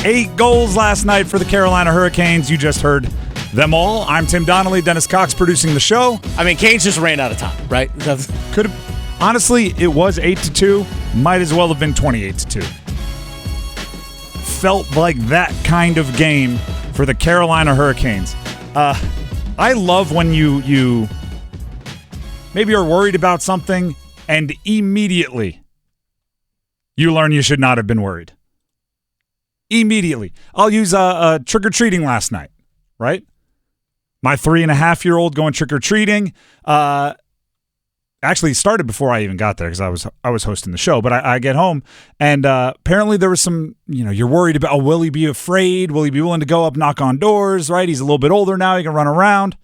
8 goals last night for the Carolina Hurricanes. You just heard them all. I'm Tim Donnelly, Dennis Cox producing the show. I mean, Canes just ran out of time, right? Could have, honestly, it was 8-2. Might as well have been 28-2. Felt like that kind of game for the Carolina Hurricanes. I love when you maybe are worried about something and immediately you learn you should not have been worried. Immediately. I'll use trick-or-treating last night, right? My 3.5-year-old going trick-or-treating. Actually started before I even got there because I was hosting the show. But I get home, and apparently there was some, you're worried about, will he be afraid? Will he be willing to go up, knock on doors, right? He's a little bit older now. He can run around.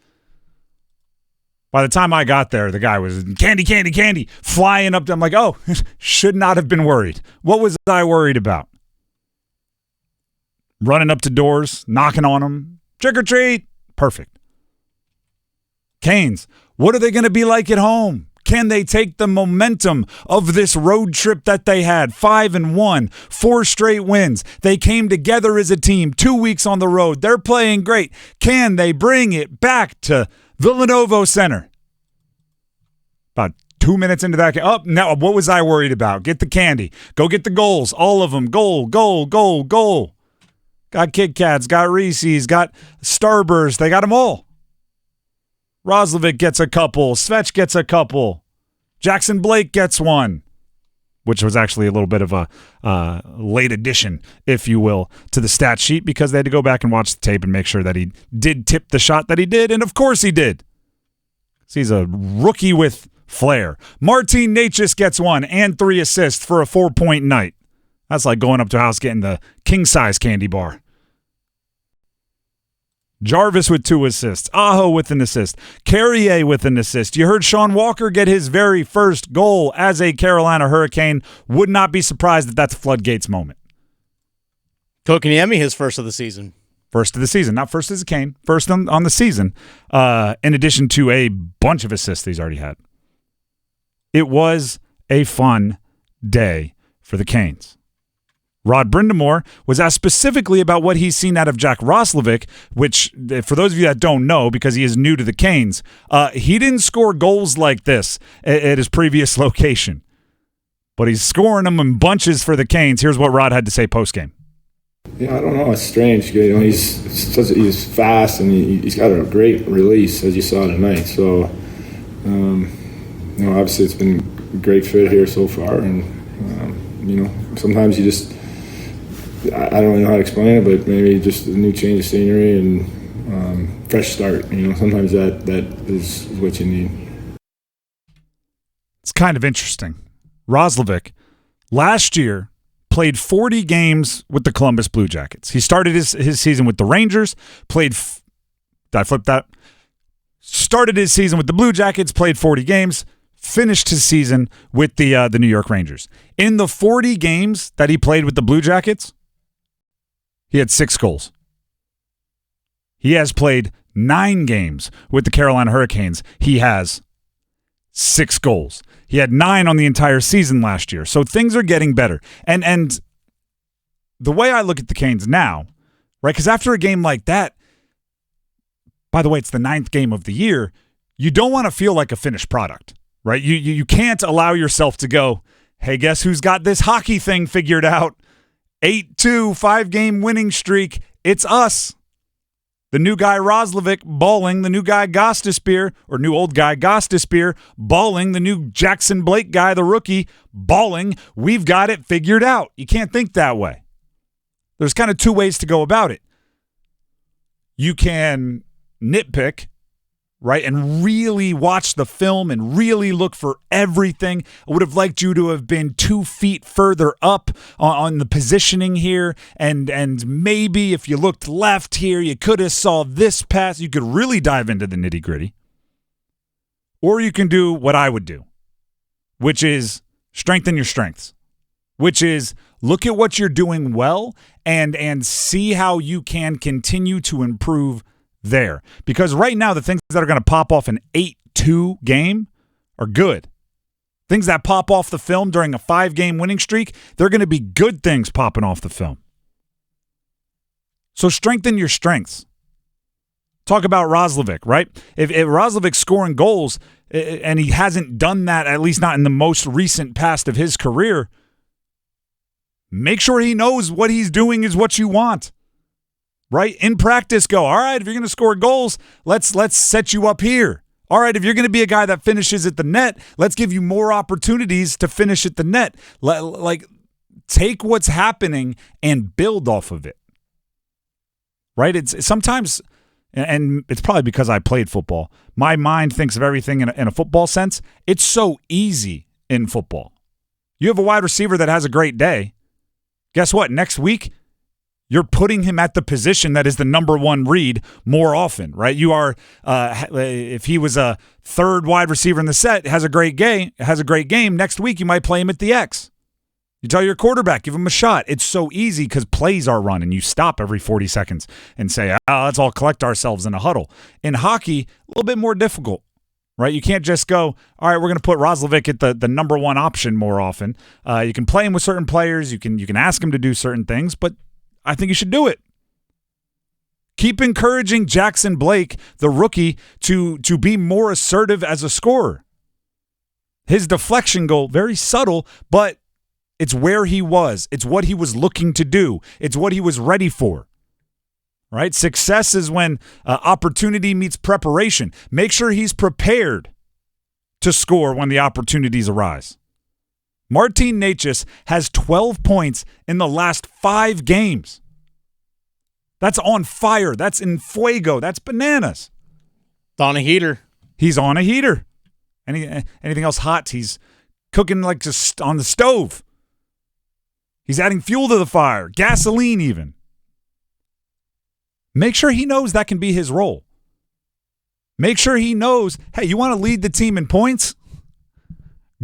By the time I got there, the guy was candy, flying up. I'm like, oh, should not have been worried. What was I worried about? Running up to doors, knocking on them. Trick or treat. Perfect. Canes, what are they going to be like at home? Can they take the momentum of this road trip that they had? 5-1, 4 straight wins. They came together as a team, 2 weeks on the road. They're playing great. Can they bring it back to Villanova Center? About 2 minutes into that game. Oh, now what was I worried about? Get the candy. Go get the goals. All of them. Goal. Got Kit Kats, got Reese's, got Starburst. They got them all. Roslovic gets a couple. Svech gets a couple. Jackson Blake gets one, which was actually a little bit of a late addition, if you will, to the stat sheet because they had to go back and watch the tape and make sure that he did tip the shot that he did, and of course he did. He's a rookie with flair. Martin Necas gets one and 3 assists for a 4-point night. That's like going up to a house getting the king-size candy bar. Jarvis with 2 assists. Aho with an assist. Carrier with an assist. You heard Sean Walker get his very first goal as a Carolina Hurricane. Would not be surprised if that's a floodgates moment. Kokaniemi, his first of the season. First of the season. Not first as a Cane. First on the season. In addition to a bunch of assists he's already had. It was a fun day for the Canes. Rod Brind'Amour was asked specifically about what he's seen out of Jack Roslovic, which, for those of you that don't know, because he is new to the Canes, he didn't score goals like this at his previous location. But he's scoring them in bunches for the Canes. Here's what Rod had to say postgame. Yeah, I don't know. It's strange. He's fast and he's got a great release, as you saw tonight. So, obviously it's been a great fit here so far. And, sometimes you just... I don't really know how to explain it, but maybe just a new change of scenery and fresh start. Sometimes that is what you need. It's kind of interesting. Roslovic last year played 40 games with the Columbus Blue Jackets. He started his season with the Rangers, did I flip that? Started his season with the Blue Jackets, played 40 games, finished his season with the New York Rangers. In the 40 games that he played with the Blue Jackets, he had 6 goals. He has played 9 games with the Carolina Hurricanes. He has 6 goals. He had 9 on the entire season last year. So things are getting better. And the way I look at the Canes now, right, because after a game like that, by the way, it's the 9th game of the year, you don't want to feel like a finished product, right? You can't allow yourself to go, hey, guess who's got this hockey thing figured out? 8-2, 5-game winning streak. It's us. The new guy Roslovic balling, the new guy Gostisbehere, or new old guy Gostisbehere balling, the new Jackson Blake guy, the rookie, balling. We've got it figured out. You can't think that way. There's kind of 2 ways to go about it. You can nitpick, right, and really watch the film and really look for everything. I would have liked you to have been 2 feet further up on the positioning here, and maybe if you looked left here, you could have saw this pass. You could really dive into the nitty-gritty. Or you can do what I would do, which is strengthen your strengths, which is look at what you're doing well and see how you can continue to improve there. Because right now, the things that are going to pop off an 8-2 game are good. Things that pop off the film during a 5-game winning streak, they're going to be good things popping off the film. So strengthen your strengths. Talk about Roslovic, right? If Roslovic's scoring goals and he hasn't done that, at least not in the most recent past of his career, make sure he knows what he's doing is what you want, right? In practice, go, all right, if you're going to score goals, let's set you up here. All right, if you're going to be a guy that finishes at the net, let's give you more opportunities to finish at the net. Like, take what's happening and build off of it, right? It's sometimes, and it's probably because I played football, my mind thinks of everything in a football sense. It's so easy in football. You have a wide receiver that has a great day. Guess what? Next week, you're putting him at the position that is the number one read more often, right? You are, if he was a third wide receiver in the set, has a great game, next week you might play him at the X. You tell your quarterback, give him a shot. It's so easy because plays are run and you stop every 40 seconds and say, let's all collect ourselves in a huddle. In hockey, a little bit more difficult, right? You can't just go, all right, we're going to put Roslovic at the number one option more often. You can play him with certain players. You can ask him to do certain things, but I think you should do it. Keep encouraging Jackson Blake, the rookie, to be more assertive as a scorer. His deflection goal, very subtle, but it's where he was. It's what he was looking to do. It's what he was ready for. Right? Success is when opportunity meets preparation. Make sure he's prepared to score when the opportunities arise. Martin Necas has 12 points in the last 5 games. That's on fire. That's in fuego. That's bananas. On a heater. He's on a heater. Anything else hot, he's cooking like just on the stove. He's adding fuel to the fire, gasoline even. Make sure he knows that can be his role. Make sure he knows, hey, you want to lead the team in points?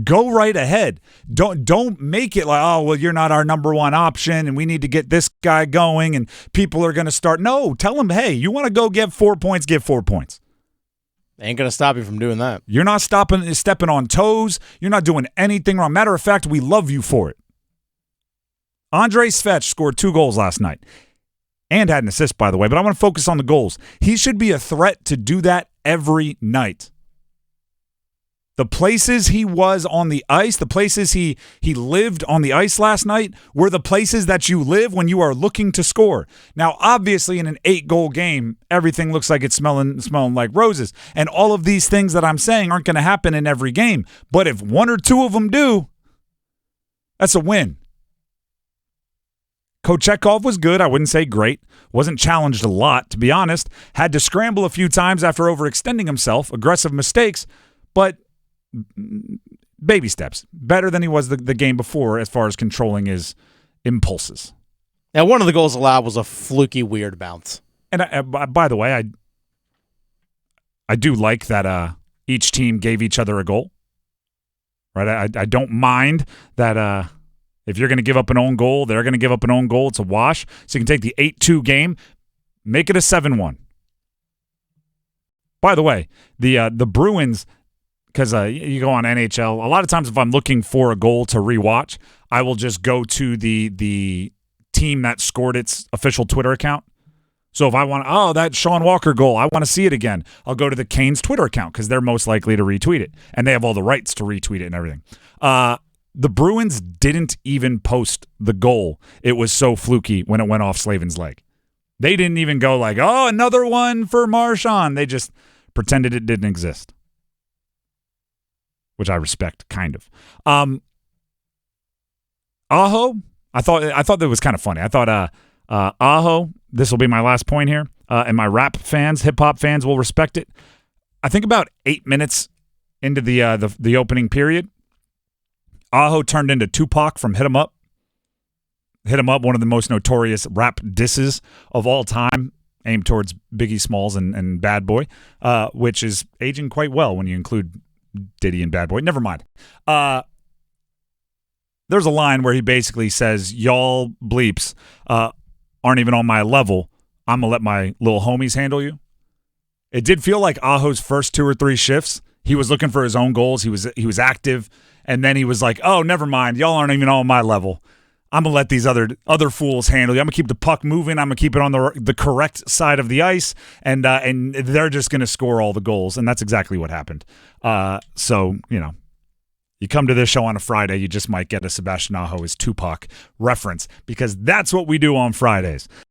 Go right ahead. Don't make it like, oh, well, you're not our number one option and we need to get this guy going and people are going to start. No, tell him, hey, you want to go get 4 points, get 4 points. Ain't going to stop you from doing that. You're not stepping on toes. You're not doing anything wrong. Matter of fact, we love you for it. Andrei Svech scored 2 goals last night and had an assist, by the way, but I want to focus on the goals. He should be a threat to do that every night. The places he was on the ice, the places he lived on the ice last night were the places that you live when you are looking to score. Now, obviously, in an 8-goal game, everything looks like it's smelling like roses. And all of these things that I'm saying aren't going to happen in every game. But if 1 or 2 of them do, that's a win. Kochetkov was good. I wouldn't say great. Wasn't challenged a lot, to be honest. Had to scramble a few times after overextending himself. Aggressive mistakes, but baby steps. Better than he was the game before as far as controlling his impulses. Now, one of the goals allowed was a fluky, weird bounce. And by the way, I do like that each team gave each other a goal. Right? I don't mind that if you're going to give up an own goal, they're going to give up an own goal. It's a wash. So you can take the 8-2 game, make it a 7-1. By the way, the Bruins, because you go on NHL, a lot of times if I'm looking for a goal to rewatch, I will just go to the team that scored its official Twitter account. So if I want, that Sean Walker goal, I want to see it again, I'll go to the Canes Twitter account because they're most likely to retweet it. And they have all the rights to retweet it and everything. The Bruins didn't even post the goal. It was so fluky when it went off Slavin's leg. They didn't even go like, another one for Marchand. They just pretended it didn't exist, which I respect, kind of. Aho, I thought that was kind of funny. I thought Aho, this will be my last point here, and my rap fans, hip-hop fans will respect it. I think about 8 minutes into the opening period, Aho turned into Tupac from Hit 'Em Up. Hit 'Em Up, one of the most notorious rap disses of all time, aimed towards Biggie Smalls and Bad Boy, which is aging quite well when you include Diddy and Bad Boy. Never mind. There's a line where he basically says, y'all bleeps aren't even on my level. I'm going to let my little homies handle you. It did feel like Aho's first 2 or 3 shifts, he was looking for his own goals. He was active. And then he was like, oh, never mind. Y'all aren't even on my level. I'm gonna let these other fools handle you. I'm gonna keep the puck moving. I'm gonna keep it on the correct side of the ice, and they're just gonna score all the goals, and that's exactly what happened. So you come to this show on a Friday, you just might get a Sebastian Aho is Tupac reference because that's what we do on Fridays.